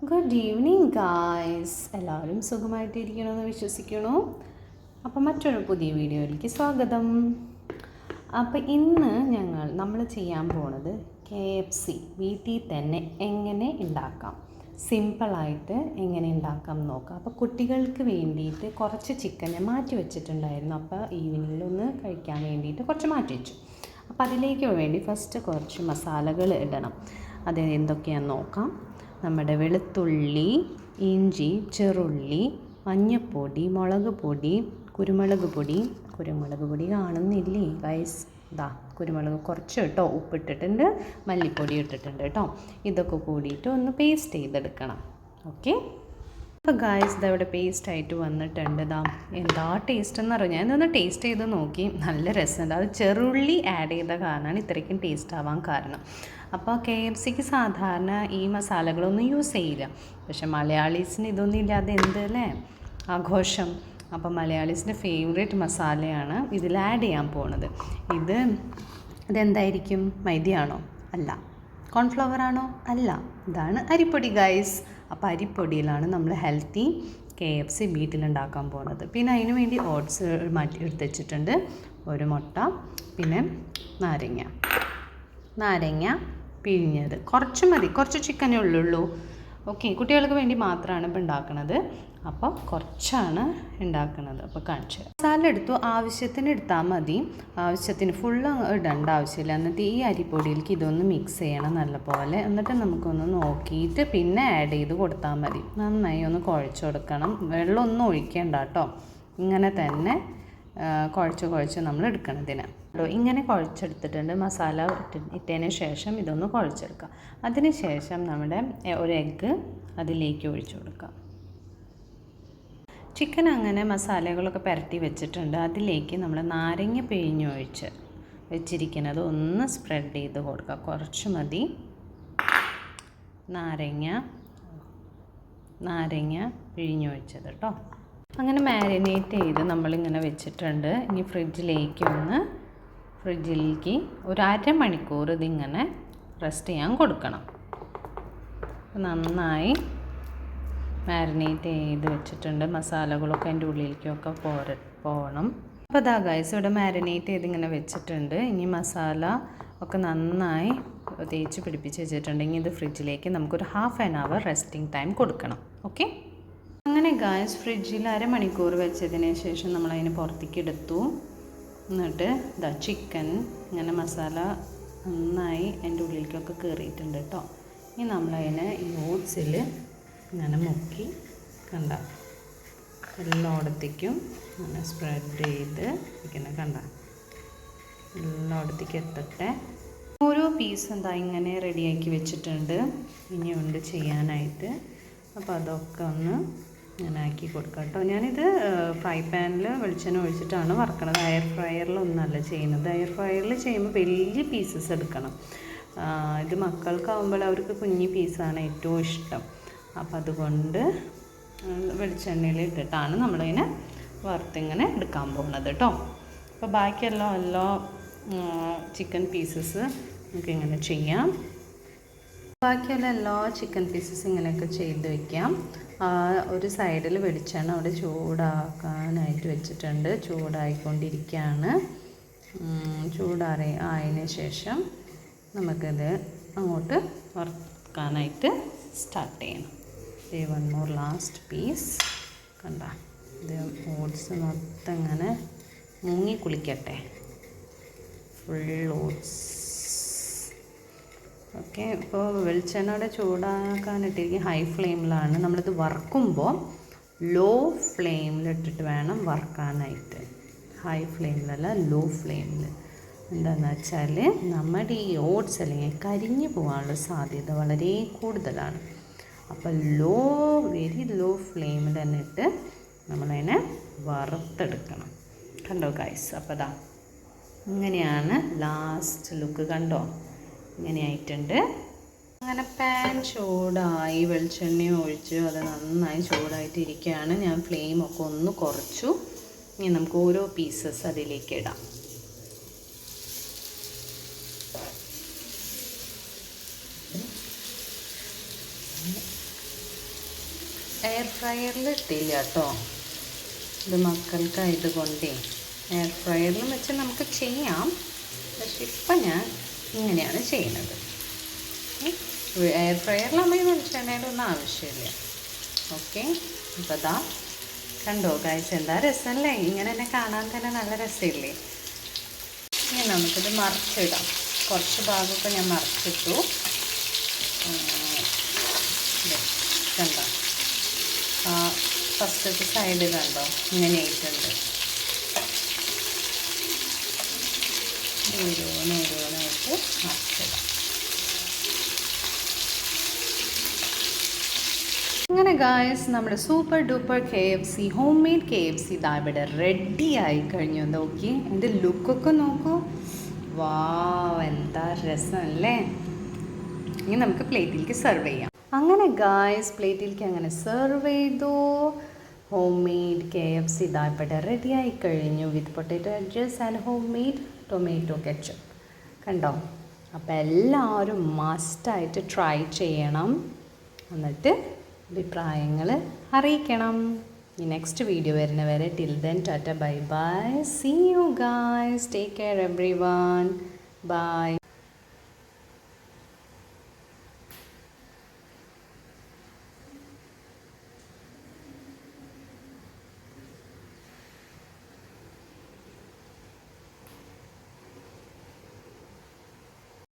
Good evening guys, എല്ലാവരും സുഖമായിട്ടിരിക്കണമെന്ന് വിശ്വസിക്കണു. അപ്പോൾ മറ്റൊരു പുതിയ വീഡിയോയിലേക്ക് സ്വാഗതം. അപ്പോൾ ഇന്ന് നമ്മൾ ചെയ്യാൻ പോണത് KFC വീട്ടിൽ തന്നെ എങ്ങനെ ഉണ്ടാക്കാം, സിമ്പിളായിട്ട് എങ്ങനെ ഉണ്ടാക്കാം നോക്കാം. അപ്പോൾ കുട്ടികൾക്ക് വേണ്ടിയിട്ട് കുറച്ച് ചിക്കൻ ഞാൻ മാറ്റി വെച്ചിട്ടുണ്ടായിരുന്നു. അപ്പോൾ ഈവനിങ്ങിലൊന്ന് കഴിക്കാൻ വേണ്ടിയിട്ട് കുറച്ച് മാറ്റി വെച്ചു. അപ്പോൾ അതിലേക്ക് വേണ്ടി ഫസ്റ്റ് കുറച്ച് മസാലകൾ ഇടണം. അത് എന്തൊക്കെയാണെന്ന് നോക്കാം. നമ്മുടെ വെളുത്തുള്ളി, ഇഞ്ചി, ചെറുള്ളി, മഞ്ഞൾപ്പൊടി, മുളക് പൊടി, കുരുമുളക് പൊടി കാണുന്നില്ലേ ഗൈസ്? ഇതാ കുരുമുളക് കുറച്ച് കേട്ടോ, ഉപ്പിട്ടിട്ടുണ്ട്, മല്ലിപ്പൊടി ഇട്ടിട്ടുണ്ട് കേട്ടോ. ഇതൊക്കെ കൂടിയിട്ട് ഒന്ന് പേസ്റ്റ് ചെയ്തെടുക്കണം. ഓക്കെ, അപ്പോൾ ഗായ്സ് ഇതവിടെ പേസ്റ്റായിട്ട് വന്നിട്ടുണ്ട്. ഇതാ എന്താ ടേസ്റ്റ് എന്നറിയാം. ഞാനൊന്ന് ടേസ്റ്റ് ചെയ്ത് നോക്കി, നല്ല രസമുണ്ട്. അത് ചെറുള്ളി ആഡ് ചെയ്ത കാരണമാണ് ഇത്രയ്ക്കും ടേസ്റ്റ് ആവാൻ കാരണം. അപ്പോൾ KFCക്ക് സാധാരണ ഈ മസാലകളൊന്നും യൂസ് ചെയ്യില്ല. പക്ഷെ മലയാളീസിന് ഇതൊന്നും ഇല്ലാതെ എന്തല്ലേ ആഘോഷം. അപ്പോൾ മലയാളീസിൻ്റെ ഫേവറേറ്റ് മസാലയാണ് ഇതിൽ ആഡ് ചെയ്യാൻ പോണത്. ഇതെന്തായിരിക്കും? മൈദയാണോ? അല്ല. കോൺഫ്ലവർ ആണോ? അല്ല. ഇതാണ് അരിപ്പൊടി ഗൈസ്. അപ്പോൾ അരിപ്പൊടിയിലാണ് നമ്മൾ ഹെൽത്തി KFC വീട്ടിലുണ്ടാക്കാൻ പോകുന്നത്. പിന്നെ അതിന് വേണ്ടി ഓട്സ് മാറ്റി എടുത്ത് വെച്ചിട്ടുണ്ട്, ഒരു മുട്ട, പിന്നെ നാരങ്ങ പിഴിഞ്ഞത് കുറച്ച് മതി, കുറച്ച് ചിക്കനേ ഉള്ളൂ. ഓക്കെ, കുട്ടികൾക്ക് വേണ്ടി മാത്രമാണ് ഇപ്പോൾ ഉണ്ടാക്കുന്നത്. അപ്പോൾ കുറച്ചാണ് ഉണ്ടാക്കുന്നത്. അപ്പോൾ കാണിച്ചു മസാല എടുത്തു, ആവശ്യത്തിന് എടുത്താൽ മതി. ആവശ്യത്തിന് ഫുള്ള് ഇടേണ്ട ആവശ്യമില്ല. എന്നിട്ട് ഈ അരിപ്പൊടിയിലേക്ക് ഇതൊന്ന് മിക്സ് ചെയ്യണം നല്ലപോലെ. എന്നിട്ട് നമുക്കൊന്ന് നോക്കിയിട്ട് പിന്നെ ആഡ് ചെയ്ത് കൊടുത്താൽ മതി. നന്നായി ഒന്ന് കുഴച്ച് കൊടുക്കണം. വെള്ളമൊന്നും ഒഴിക്കേണ്ട കേട്ടോ. ഇങ്ങനെ തന്നെ കുഴച്ച് നമ്മൾ എടുക്കണതിന്. ഇങ്ങനെ കുഴച്ചെടുത്തിട്ടുണ്ട്. മസാല ഇട്ടതിന് ശേഷം ഇതൊന്ന് കുഴച്ചെടുക്കാം. അതിന് ശേഷം നമ്മുടെ ഒരു എഗ്ഗ് അതിലേക്ക് ഒഴിച്ചു കൊടുക്കാം. ചിക്കൻ അങ്ങനെ മസാലകളൊക്കെ പുരട്ടി വെച്ചിട്ടുണ്ട്. അതിലേക്ക് നമ്മൾ നാരങ്ങ പിഴിഞ്ഞൊഴിച്ച് വെച്ചിരിക്കുന്നത് ഒന്ന് സ്പ്രെഡ് ചെയ്ത് കൊടുക്കുക. കുറച്ച് മതി നാരങ്ങ പിഴിഞ്ഞൊഴിച്ചത് കേട്ടോ. അങ്ങനെ മാരിനേറ്റ് ചെയ്ത് നമ്മളിങ്ങനെ വെച്ചിട്ടുണ്ട്. ഇനി ഫ്രിഡ്ജിലേക്ക് ഒരു അരമണിക്കൂർ ഇതിങ്ങനെ റെസ്റ്റ് ചെയ്യാൻ കൊടുക്കണം. നന്നായി മാരിനേറ്റ് ചെയ്ത് വെച്ചിട്ടുണ്ട്. മസാലകളൊക്കെ അതിൻ്റെ ഉള്ളിലേക്കൊക്കെ പോകണം. അപ്പോൾ അതാ ഗൈസ് ഇവിടെ മാരിനേറ്റ് ചെയ്ത് ഇങ്ങനെ വെച്ചിട്ടുണ്ട്. ഇനി മസാല ഒക്കെ നന്നായി തേച്ച് പിടിപ്പിച്ച് വെച്ചിട്ടുണ്ട്. ഇനി ഇത് ഫ്രിഡ്ജിലേക്ക് നമുക്കൊരു 1/2 hour റെസ്റ്റിംഗ് ടൈം കൊടുക്കണം. ഓക്കെ, അങ്ങനെ ഗൈസ് ഫ്രിഡ്ജിൽ അരമണിക്കൂർ വെച്ചതിന് ശേഷം നമ്മളതിന് പുറത്തേക്ക് എടുത്തു. എന്നിട്ട് ഇതാ ചിക്കൻ ഇങ്ങനെ മസാല നന്നായി അതിൻ്റെ ഉള്ളിലേക്കൊക്കെ കയറിയിട്ടുണ്ട് കേട്ടോ. ഇനി നമ്മളതിനെ ഈ ഓട്സിൽ ഇങ്ങനെ മുക്കി എല്ലായിടത്തേക്കും ഇങ്ങനെ സ്പ്രെഡ് ചെയ്ത് ഇങ്ങനെ എല്ലായിടത്തേക്കും എത്തട്ടെ. ഓരോ പീസ് എന്താ ഇങ്ങനെ റെഡിയാക്കി വെച്ചിട്ടുണ്ട്. ഇനിയുണ്ട് ചെയ്യാനായിട്ട്. അപ്പോൾ അതൊക്കെ ഒന്ന് ഇങ്ങനെ ആക്കി കൊടുക്കാം കേട്ടോ. ഞാനിത് ഫ്രൈ പാനിൽ വെളിച്ചെണ്ണ ഒഴിച്ചിട്ടാണ് വറക്കണത്. എയർ ഫ്രയറിലൊന്നല്ല ചെയ്യുന്നത്. എയർ ഫ്രയറിൽ ചെയ്യുമ്പോൾ വലിയ പീസസ് എടുക്കണം. ഇത് മക്കൾക്കാവുമ്പോൾ അവർക്ക് കുഞ്ഞി പീസാണ് ഏറ്റവും ഇഷ്ടം. അപ്പം അതുകൊണ്ട് വെളിച്ചെണ്ണയിൽ ഇട്ടിട്ടാണ് നമ്മളിങ്ങനെ വറുത്തിങ്ങനെ എടുക്കാൻ പോകുന്നത് കേട്ടോ. അപ്പോൾ ബാക്കിയെല്ലാം ചിക്കൻ പീസസ് നമുക്കിങ്ങനെ ചെയ്യാം. ബാക്കിയുള്ള എല്ലാ ചിക്കൻ പീസസ് ഇങ്ങനെയൊക്കെ ചെയ്ത് വയ്ക്കാം. ഒരു സൈഡിൽ വെളിച്ചെണ്ണ അവിടെ ചൂടാക്കാനായിട്ട് വെച്ചിട്ടുണ്ട്. ചൂടായിക്കൊണ്ടിരിക്കുകയാണ്. ആയതിന് ശേഷം നമുക്കിത് അങ്ങോട്ട് വറുക്കാനായിട്ട് സ്റ്റാർട്ട് ചെയ്യണം. വൺ മോർ ലാസ്റ്റ് പീസ് ഇത് ഓട്സ് മൊത്തം ഇങ്ങനെ മുങ്ങി കുളിക്കട്ടെ. Full oats. ഓക്കെ, ഇപ്പോൾ വെളിച്ചെണ്ണയുടെ ചൂടാക്കാനിട്ടിരിക്കും. ഹൈ ഫ്ലെയിമിലാണ്. നമ്മളിത് വറുക്കുമ്പോൾ ലോ ഫ്ലെയിമിലിട്ടിട്ട് വേണം വറുക്കാനായിട്ട്. ഹൈ ഫ്ലെയിമിലല്ല, ലോ ഫ്ലെയിമിൽ. എന്താണെന്ന് വെച്ചാൽ നമ്മുടെ ഈ ഓട്സ് അല്ലെങ്കിൽ കരിഞ്ഞു പോകാനുള്ള സാധ്യത വളരെ കൂടുതലാണ്. അപ്പോൾ വെരി ലോ ഫ്ലെയിമിൽ തന്നെ ഇട്ട് നമ്മളതിനെ വറുത്തെടുക്കണം. കണ്ടോ ഗൈസ്? അപ്പോൾ അതാ ഇങ്ങനെയാണ് ലാസ്റ്റ് ലുക്ക്. കണ്ടോ? ഇങ്ങനെ ആയിട്ടുണ്ട്. അങ്ങനെ പാൻ ചൂടായി, വെളിച്ചെണ്ണ ഒഴിച്ച് അത് നന്നായി ചൂടായിട്ടിരിക്കുകയാണ്. ഞാൻ ഫ്ലെയിമൊക്കെ ഒന്ന് കുറച്ചു. ഇനി നമുക്ക് ഓരോ പീസസ് അതിലേക്ക് ഇടാം. എയർ ഫ്രയറിൽ ഇട്ടില്ല കേട്ടോ. ഇത് മക്കൾക്കായത് കൊണ്ടേ എയർ ഫ്രയറിൽ വെച്ച് നമുക്ക് ചെയ്യാം. പക്ഷെ ഇപ്പം ഞാൻ ഇങ്ങനെയാണ് ചെയ്യുന്നത്. എയർ ഫ്രയറിലാകുമ്പോൾ ഈ വെളിച്ചെണ്ണയുടെ ഒന്നും ആവശ്യമില്ല. ഓക്കെ, അപ്പോൾ അതാ കണ്ടോ ഗൈസ്, എന്താ രസമല്ലേ? ഇങ്ങനെ തന്നെ കാണാൻ തന്നെ നല്ല രസമില്ലേ? ഇനി നമുക്കിത് മറിച്ചിടാം. കുറച്ച് ഭാഗമൊക്കെ ഞാൻ മറിച്ചിട്ടു. കണ്ടോ, ഫസ്റ്റത്തെ സൈഡ് കണ്ടോ ഇങ്ങനെ ആയിട്ടുണ്ട്. ഓരോന്നായിട്ട് മറിച്ചിടാം. അങ്ങനെ ഗായ്സ്, നമ്മുടെ super duper KFC, home made KFC ഇതാ ഇവിടെ റെഡി ആയി കഴിഞ്ഞു. നോക്കി എൻ്റെ ലുക്കൊക്കെ നോക്കൂ. വാവ്, എന്താ രസമല്ലേ? ഇനി നമുക്ക് പ്ലേറ്റിലേക്ക് സെർവ് ചെയ്യാം. അങ്ങനെ ഗായ്സ്, പ്ലേറ്റിലേക്ക് അങ്ങനെ സെർവ് ചെയ്തു. ഹോം മെയ്ഡ് KFC ഇതാ ഇവിടെ റെഡി ആയി കഴിഞ്ഞു with potato wedges and home made tomato ketchup. കണ്ടോ? അപ്പോൾ എല്ലാവരും മസ്റ്റായിട്ട് ട്രൈ ചെയ്യണം. എന്നിട്ട് അഭിപ്രായങ്ങൾ അറിയിക്കണം. ഈ നെക്സ്റ്റ് വീഡിയോ വരുന്ന വരെ till then tata bye bye. See you guys. Take care everyone. By.